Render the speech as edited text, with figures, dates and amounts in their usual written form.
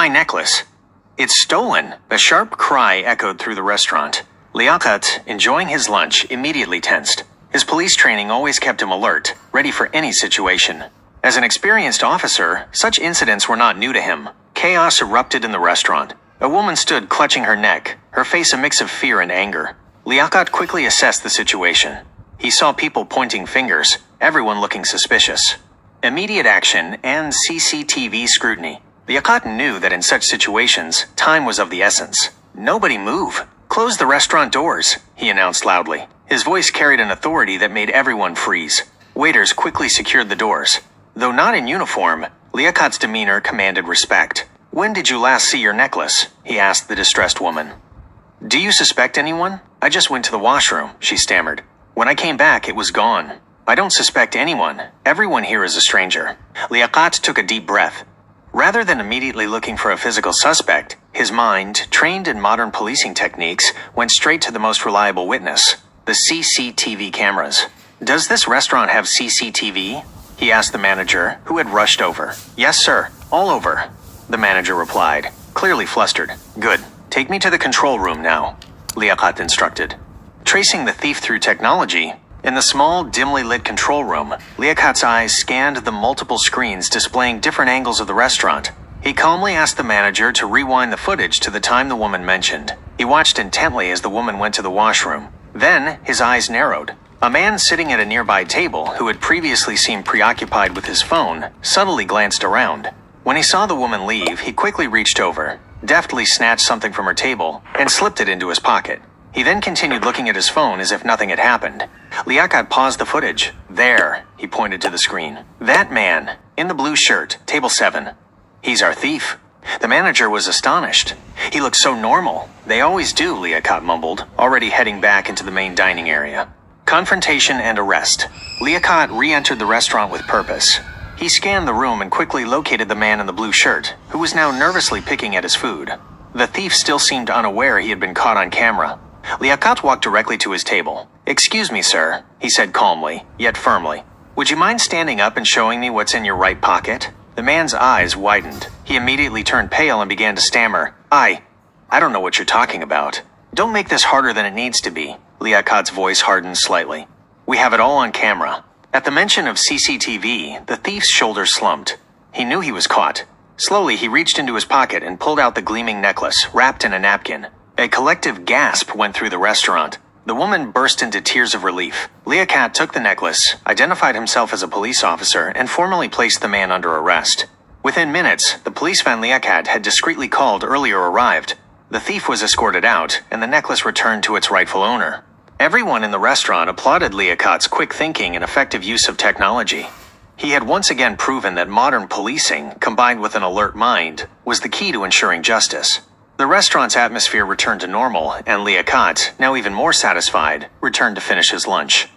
My necklace. It's stolen. A sharp cry echoed through the restaurant. Liaquat, enjoying his lunch, immediately tensed. His police training always kept him alert, ready for any situation. As an experienced officer, such incidents were not new to him. Chaos erupted in the restaurant. A woman stood clutching her neck, her face a mix of fear and anger. Liaquat quickly assessed the situation. He saw people pointing fingers, everyone looking suspicious. Immediate action and CCTV scrutiny. Liaquat knew that in such situations, time was of the essence. Nobody move. Close the restaurant doors, he announced loudly. His voice carried an authority that made everyone freeze. Waiters quickly secured the doors. Though not in uniform, Liaquat's demeanor commanded respect. When did you last see your necklace? He asked the distressed woman. Do you suspect anyone? I just went to the washroom, she stammered. When I came back, it was gone. I don't suspect anyone. Everyone here is a stranger. Liaquat took a deep breath. Rather than immediately looking for a physical suspect, his mind, trained in modern policing techniques, went straight to the most reliable witness, the CCTV cameras. Does this restaurant have CCTV? He asked the manager, who had rushed over. Yes, sir. All over. The manager replied, clearly flustered. Good. Take me to the control room now, Liaquat instructed. Tracing the thief through technology, in the small, dimly lit control room, Liaquat's eyes scanned the multiple screens displaying different angles of the restaurant. He calmly asked the manager to rewind the footage to the time the woman mentioned. He watched intently as the woman went to the washroom. Then, his eyes narrowed. A man sitting at a nearby table, who had previously seemed preoccupied with his phone, subtly glanced around. When he saw the woman leave, he quickly reached over, deftly snatched something from her table, and slipped it into his pocket. He then continued looking at his phone as if nothing had happened. Liaquat paused the footage. There, he pointed to the screen. That man, in the blue shirt, table 7. He's our thief. The manager was astonished. He looked so normal. They always do, Liaquat mumbled, already heading back into the main dining area. Confrontation and arrest. Liaquat re-entered the restaurant with purpose. He scanned the room and quickly located the man in the blue shirt, who was now nervously picking at his food. The thief still seemed unaware he had been caught on camera. Liaquat walked directly to his table. Excuse me, sir, he said calmly, yet firmly. Would you mind standing up and showing me what's in your right pocket? The man's eyes widened. He immediately turned pale and began to stammer. I don't know what you're talking about. Don't make this harder than it needs to be. Liaquat's voice hardened slightly. We have it all on camera. At the mention of CCTV, the thief's shoulders slumped. He knew he was caught. Slowly, he reached into his pocket and pulled out the gleaming necklace, wrapped in a napkin. A collective gasp went through the restaurant. The woman burst into tears of relief. Liaquat took the necklace, identified himself as a police officer, and formally placed the man under arrest. Within minutes, the police van Liaquat had discreetly called earlier arrived. The thief was escorted out, and the necklace returned to its rightful owner. Everyone in the restaurant applauded Liaquat's quick thinking and effective use of technology. He had once again proven that modern policing, combined with an alert mind, was the key to ensuring justice. The restaurant's atmosphere returned to normal, and Liaquat, now even more satisfied, returned to finish his lunch.